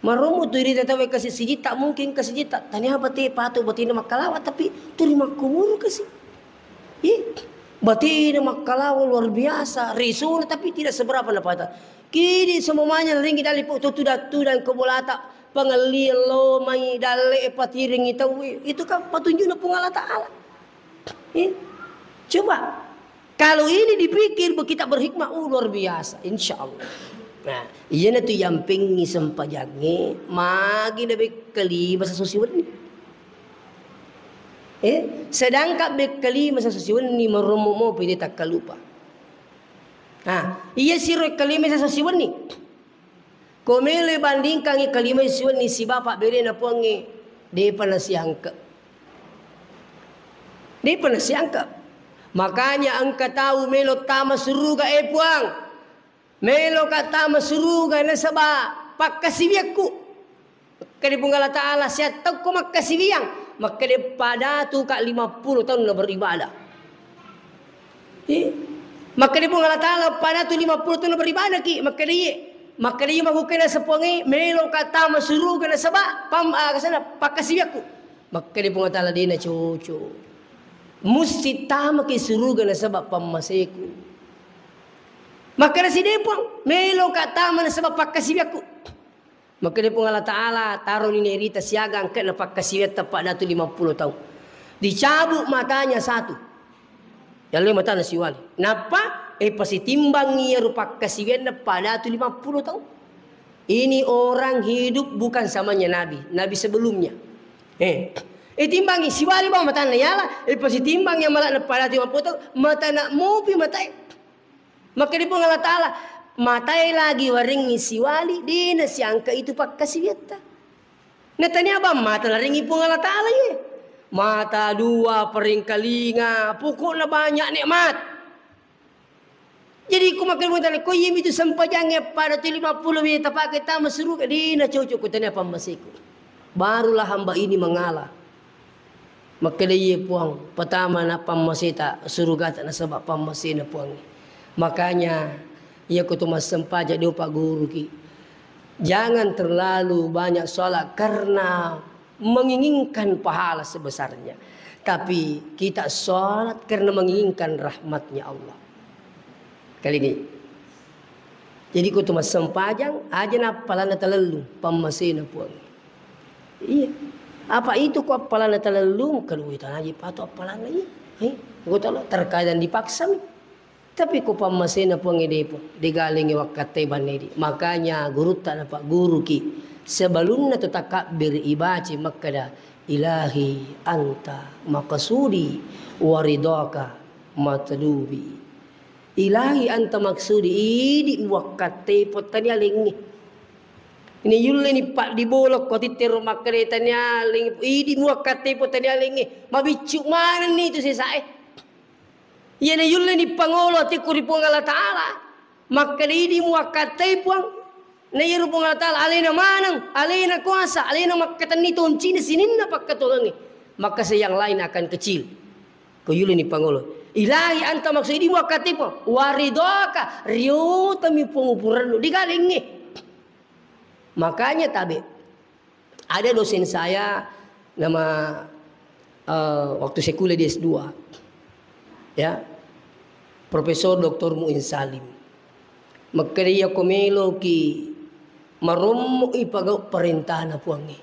maromo tu iri tatawe kasi siji tak mungkin kasi siji tak tanya bati patu bati na makalawa tapi terima kumuru kasi bati na makalawa luar biasa risuna tapi tidak seberapa napata kini semuanya ringi dali tu datu dan kebolata pengelilo mai dale patiring itu kan petunjuk pun Allah Taala. Coba kalau ini dipikir kita berhikmah luar biasa insyaallah. Nah, iya tu yang pengi sempajange magi nabe kelima sa susiwan ni. Sedangkan be kelima sa susiwan ni maromo mo pwede tak kalupa. Iya siro kelima sa susiwan ni. Komele bandingkan kalima isiwan ni si bapak beri na puangi dia pernah siangka. Makanya angka tahu melo tama suruga puang. Melo kata masuruga na saba pakasibiakku. Kadi pun Allah Taala saya tahu ko makasibiang. Maka dia pada tu kat 50 tahun na beribadah. Maka dia pun Allah Taala pada tu 50 tahun na beribadah ki. Maka dia melakukan sepongi melo kata masuruga na saba kasana pakasibiakku. Maka dia pun Allah Taala dia na cucu. Musti tama ki suruga na saba pamaseku. Maka nasi dia pun melo kata mana sebab pakasibiakku. Maka dia pun Allah Taala taruh ni nerita siaga angkat na pakasibiak tepat datu 50 tahun. Dicabut matanya satu. Yang lain mata nasi wali. Napa? Pasti timbang ia rupa kasibian pada datu 50 tahun. Ini orang hidup bukan samanya Nabi. Nabi sebelumnya. Timbangi si wali bang mata na yala. Pasti timbang yang malah pada 50 tahun. Mata nak mopi mata. Maka dia pun Allah Taala matai lagi waring si wali dina si angka itu pak kasibiata. Natanya apa mata laringi pun Allah Taala ye. Mata dua pering kalinga pokoknya banyak nikmat. Jadi aku makan muntah ko yim itu sampajangnya pada 50 minit tapak kita mesuru dina cocok kutanya apa masiku. Barulah hamba ini mengalah. Maka dia puang pertama na pamasita surugata na sebab pamasina puang. Makanya ia kutu masempa jadi Pak Guru ki. Jangan terlalu banyak sholat karena menginginkan pahala sebesarnya. Tapi kita sholat karena menginginkan rahmatnya Allah. Kali ini. Jadi kutu masempajang aja na palana talalu pamasina puang. Iya. Apa itu kok apalana talalu kalau kita aja patu apalana ini. Gua tahu terkadang dipaksa. Tapi ko pamasina puang ide po digaling wakate banedi. Makanya guru tak Pak Guru ki sebelum na takbir ibaci makada ilahi anta maqsudi waridaka matlubi. Ilahi anta maksudi idi wakate potani aling ni. Ini yulle ni pak di bolok ko titir makare tani aling idi wakate potani aling ni. Mabicu mana ni itu sesae. Ia ni yulle ni pangolo ti kuri puang Allah Taala. Makare idi wakate puang. Na iru puang Allah Taala alena manang, alena kuasa, alena makatan ni tonci ni sinin na pakatolangi. Maka yang lain akan kecil. Ko yulle ni pangolo. Ilahi anta maksud ini wakati po waridoka rio tami penguburan digaling ni. Makanya tabe ada dosen saya nama waktu saya kuliah di S2 ya Profesor Dr. Muin Salim. Maka dia komelo ki maromo ipagaw perintah na puang ni.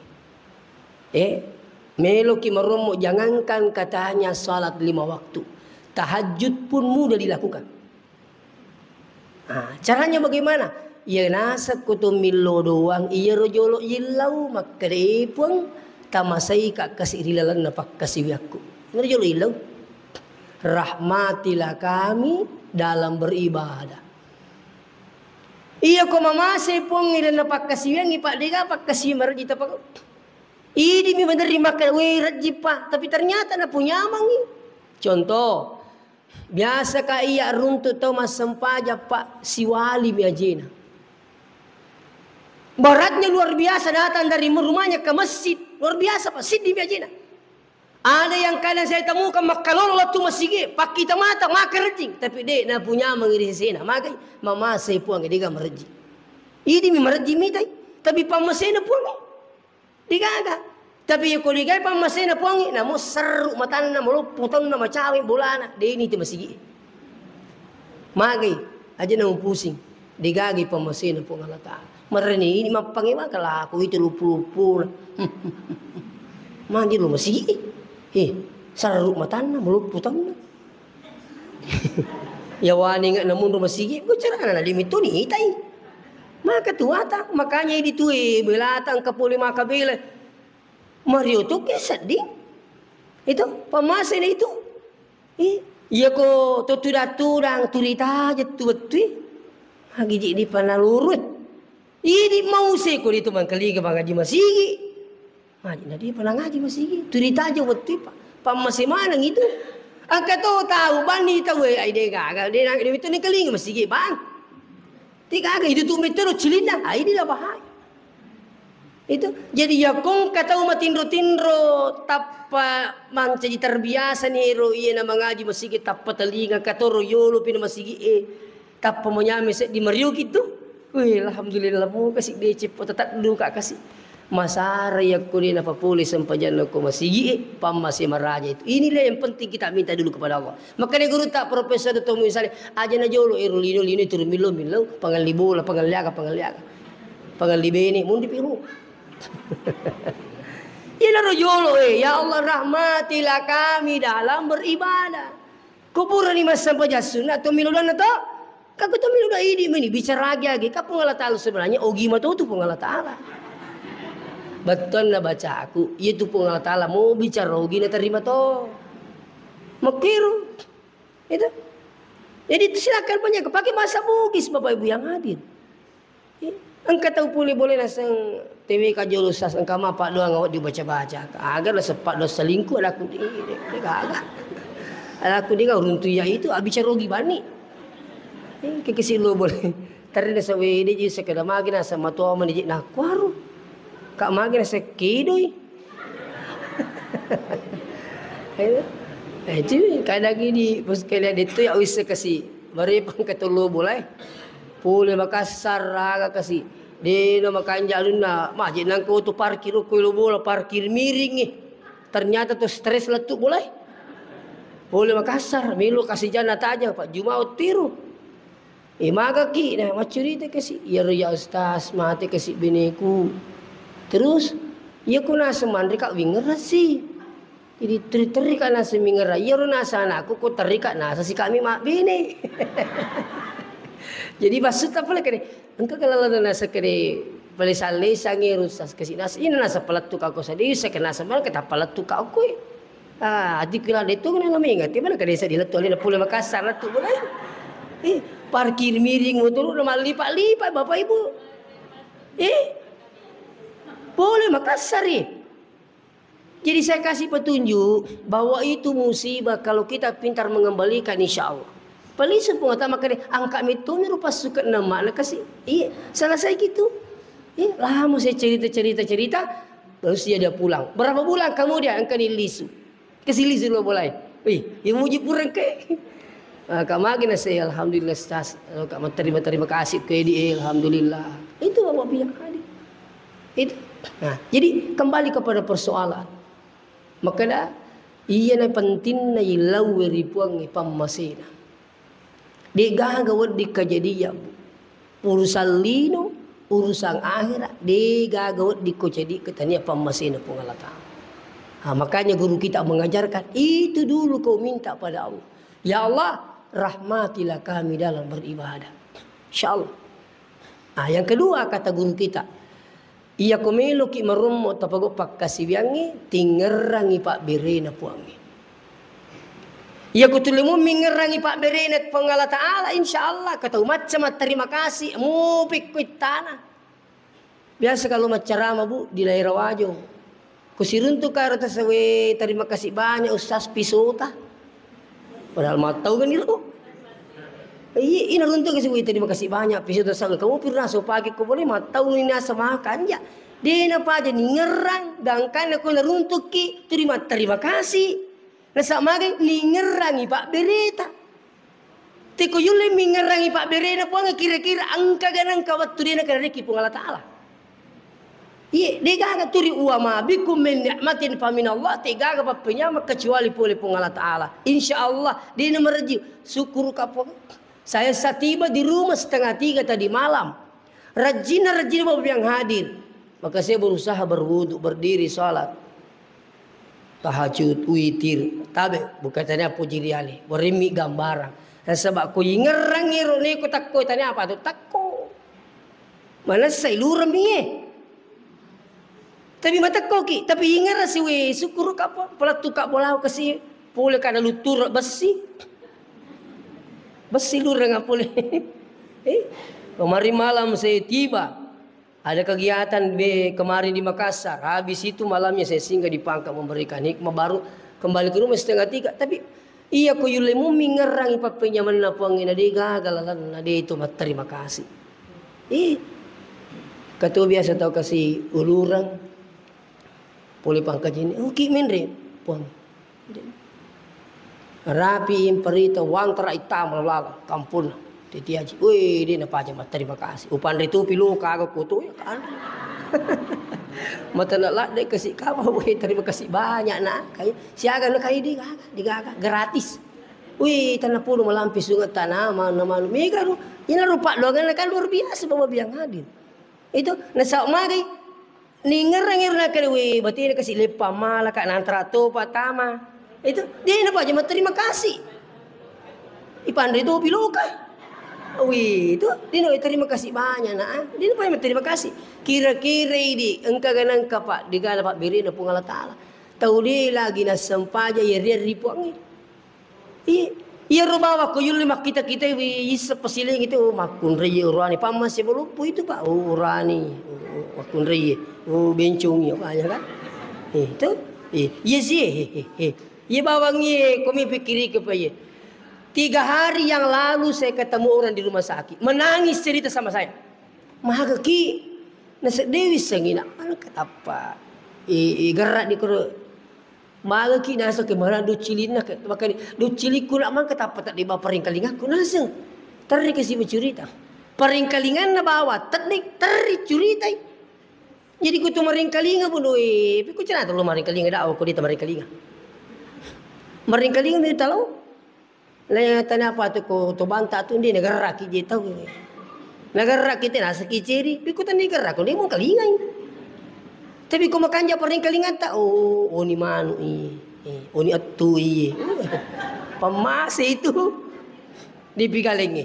Melo ki maromo jangankan katanya salat 5 waktu. Tahajud pun mudah dilakukan. Nah, caranya bagaimana? Ia nasa kutumilo doang, ia rojolo ilau makrepung tamasai kak kasih rilalan napak kasih aku. Rojolo ilau. Rahmatilah kami dalam beribadah. Ia ko mamasay pung ilan napak kasih yang ipak dega pak kasih marji tapak. Ini mi menerima kawiraji pak, tapi ternyata na punya mangi. Contoh. Biasa ka iya runtut tau mas sempaja Pak Siwali biajina. Beratnya luar biasa datang dari rumahnya ke masjid. Luar biasa Pak Siddi biajina. Ada yang kadang saya temukan makalolo tu masjid. Pak kita mata makan rejing. Tapi dek na punya mengiri sena. Maka mama saya puang dia merejing. Ini mi merejing mitai. Tapi pamasena puang. Digaga. Tapi kalau digai pamasena puangi, namo seru matan na mulo putang na macawi bulana, de ini tu masigi. Magi aja na pusing, digagi pamasena puang Allah Taala. Marani ini mapangiwa kala aku itu lupu-lupu. Mandi lu masigi. Seru matan na mulo putang na. Ya wani nga namun masigi, bicara na limito ni itai. Maka tuata, makanya ini tu belatang kapuli makabila. Mario tu kesedih. Itu pemasin itu. Iya ko tuturang turita aja tu betul. Hagi di panalurut. Ini mau seko itu mangkali ke bangaji masigi. Ngaji nadi panangaji masigi. Turita aja betul pak. Pemasin mana itu? Angkat tahu bani tahu ai dia gagal dia nak itu ni keling masigi bang. Tiga itu tu meter cilina. Ini lah bahaya. Itu jadi ya kong kata umat tindro tapa mancaji terbiasa ni ro iya na mengaji masigi tapa telinga katoro yolo pina masigi tapa menyame di Mario gitu. Wih alhamdulillah mo kasih decip tetap dulu kak kasih masara ya kuni na papuli sampajan ko masigi pamasi maraja itu. Inilah yang penting kita minta dulu kepada Allah. Makanya guru tak Profesor Dr. Misalnya aja na jolo lino turun milo pangalibola pangaliaga pangalibeni mundi piru. Ya rojolo ya Allah rahmatilah kami dalam beribadah. Kuburan ni masa pajasun atau miludan atau kaku tu miludan ini bicara lagi kapu Allah Taala sebenarnya ogi matu tu Allah Taala. Betul na baca aku, itu Allah Taala mau bicara ogi na terima to. Makiru. Itu. Jadi silakan banyak pakai bahasa Bugis Bapak Ibu yang hadir. Angkat tahu pulih boleh nasang TV kajol usas angka mapak doang awak dibaca-baca. Agar lah sepak dos selingkuh ada aku dia agak. Ada aku dia runtu ya itu abicara rogi bani. Kekesi lo boleh. Tadi nasa wede je sekada magi nasa matua manijik nak waru. Kak magi nasa kidoi. Itu kadang ini pas kalian itu ya bisa kasih beri pangkatulu boleh. Pulih Makassar raga kasih. Di nama kanjalun na masjid nangko tu parkir kuilu bola parkir miring nih. Ternyata tuh stres letuk boleh. Pulih Makassar milu kasih jana aja Pak Jumaut tiru. Maga ki nah macurita kasih. Ya ustaz mati kasih bineku. Terus ya ku nasa mandri kak winger sih. Jadi teri kan nasa mingera, iya ro nasa anakku ku teri kak nasa si kami mak bini. Jadi maksud apa lagi? Engkau kalau nasa kene balisale sangi rusas kasi nasa ini nasa palatuk aku sadi sa kena sama kita palatuk aku. Adik kira itu kan nama ingat mana kada sa diletoli na Pulau Makassar tu boleh. Parkir miring motor nama lipat-lipat bapak ibu. Boleh Makassar Jadi saya kasih petunjuk bahwa itu musibah kalau kita pintar mengembalikan insya Allah. Pelisa pengetahuan makanya angka metode rupa suka nama nak kasih. Selesai gitu. Lama saya cerita. Terus dia pulang. Berapa bulan kemudian angka ni lisu. Kasih lisu lo boleh. Yang muji purang ke. Kak magina saya alhamdulillah stas. Kak terima kasih ke dia alhamdulillah. Itu bapak bilang tadi. Itu. Nah, jadi kembali kepada persoalan. Maka iya na penting na ilaw ripuang ipamasina. Di gagawad di kejadian urusan lino, urusan akhirat, di gagawad di kejadi katanya pamasina pun Allah Ta'ala. Makanya guru kita mengajarkan itu dulu kau minta pada Allah. Ya Allah, rahmatilah kami dalam beribadah. Insyaallah. Yang kedua kata guru kita, iya komelo ki marumo tapago pakkasibiangi tingerangi pak berena puangi. Iya kutulimu mingerangi pak berena pengala ta'ala insyaallah kata macam terima kasih mupik kuit tanah. Biasa kalau macarama bu di daerah wajo. Kusiruntu karo tasawe terima kasih banyak ustaz pisota. Padahal matau kan itu. Ini runtuh kasih terima kasih banyak pisota sangat kamu pernah so pagi kau boleh matau ini asa makan ya. Dia apa aja ningerang dangkan aku runtuh ki terima kasih. Nasa magai ningerangi pak bereta. Tiko yule mingerangi pak bereta pun kira-kira angka ganang kawat tu dia nak reki pun Allah Taala. Iya, dia gak turi uama bikum min ni'matin fa min Allah tiga gak penyama kecuali pun Allah Taala. Insyaallah dia merji syukur kapok. Saya tiba di rumah 2:30 tadi malam. Rajin bapak yang hadir. Maka saya berusaha berwudu, berdiri salat. Tahajud, witir. Tabe bukannya puji diali. Berimi gambaran. Dan sebab aku ingerang ironi ku takko tanya apa tu takko. Mana saya luram ye. Tapi mata koki, tapi ingat si we syukur kapa pelatu kak bolau kasi pule kada lutur besi. Besi lurang apole. Kemarin malam saya tiba. Ada kegiatan kemarin di Makassar. Habis itu malamnya saya singgah di Pangkal memberikan hikmah baru kembali ke rumah 2:30. Tapi iya ko yulemu mingerang ipapinyaman na puangin ade gagalalan ade itu terima kasih. Kata biasa tahu kasih ulurang. Puli pangkat ini. Ki minre puang. Rapi imperita wang teraitam lala kampun titiaji. Wih dia napa aja terima kasih. Upan itu pilu kagak kutu ya kan. Mata nak lak dek kasih kamu wih terima kasih banyak nak. Kayak siaga nak kayak dia gratis. Wih tanah puluh melampis sungai tanah mana mega lu. Ini rupa doang kan luar biasa bawa biang hadir. Itu nasak mari ningerang nak wih berarti dia kasih lepa malah kak nantrato patama. Itu dia napa aja terima kasih. Ipandri itu piluka. Wih itu dia nak terima kasih banyak nak. Dia napa aja terima kasih. Kira-kira ini engkau ganang kapak di dapat beri na pun Allah Taala. Tahu dia lagi na sempaja ya dia ripuangi. Iya rubawa ko yul mak kita isa pasiling itu makun reye urani pamas ya belupu itu pak urani makun reye bencung ya banyak kan. Itu iya sih. Iya bawangnya kami pikiri kepaya. 3 hari yang lalu saya ketemu orang di rumah sakit. Menangis cerita sama saya. Maha ki. Nasa Dewi sengina. Ano kata apa. Gerak di kuro. Maga ki nasa ke mana do cilina ke makan do ciliku nak man kata tak di bawah paring kalingan ku nasa. Tari kasi bercerita. Paring kalingan na bawa teknik tari cerita. Jadi ku tu maring kalinga pun oi. Ku cina tu maring kalinga dah aku di maring kalinga. Maring kalinga ni tahu. Lah tanya apa tu ko tu banta tu di negara rakyat je tahu. Negara rakyat nasa kiceri. Ku tu negara ko ni mau kalinga. Tapi kau makan je paring kalingan tak? Oh ni manu oh ni atu Pemasi itu dipigalengi.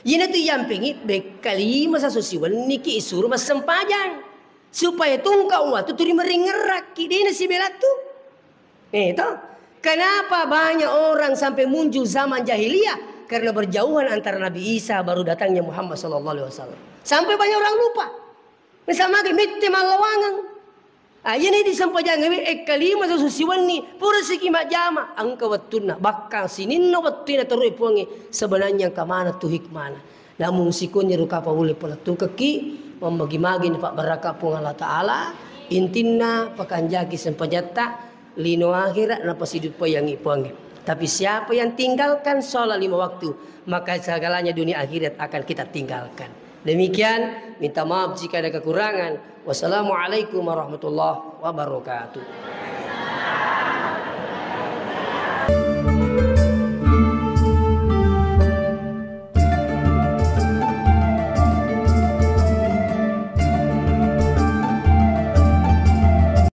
Ina tu yang pengi bekali masa sosial niki isur mas sempajang supaya tungkau tu turi meringerak kini si belatu. Itu kenapa banyak orang sampai muncul zaman jahiliyah karena berjauhan antara Nabi Isa baru datangnya Muhammad SAW. Sampai banyak orang lupa. Misalnya miti malawangang. Ini disampaikan kalima susiwan ni pura sikimat jama angka watuna bakal sinin no watuna terus puangi sebenarnya kamana tu hikmana namun sikunya ruka pa boleh pala tu kaki membagi-magi ni pak baraka pun Allah Taala intinna pakanjaki sempajata lino akhirat napa hidup yang ipuangi tapi siapa yang tinggalkan sholat 5 waktu maka segalanya dunia akhirat akan kita tinggalkan. Demikian, minta maaf jika ada kekurangan. Wassalamualaikum warahmatullahi wabarakatuh.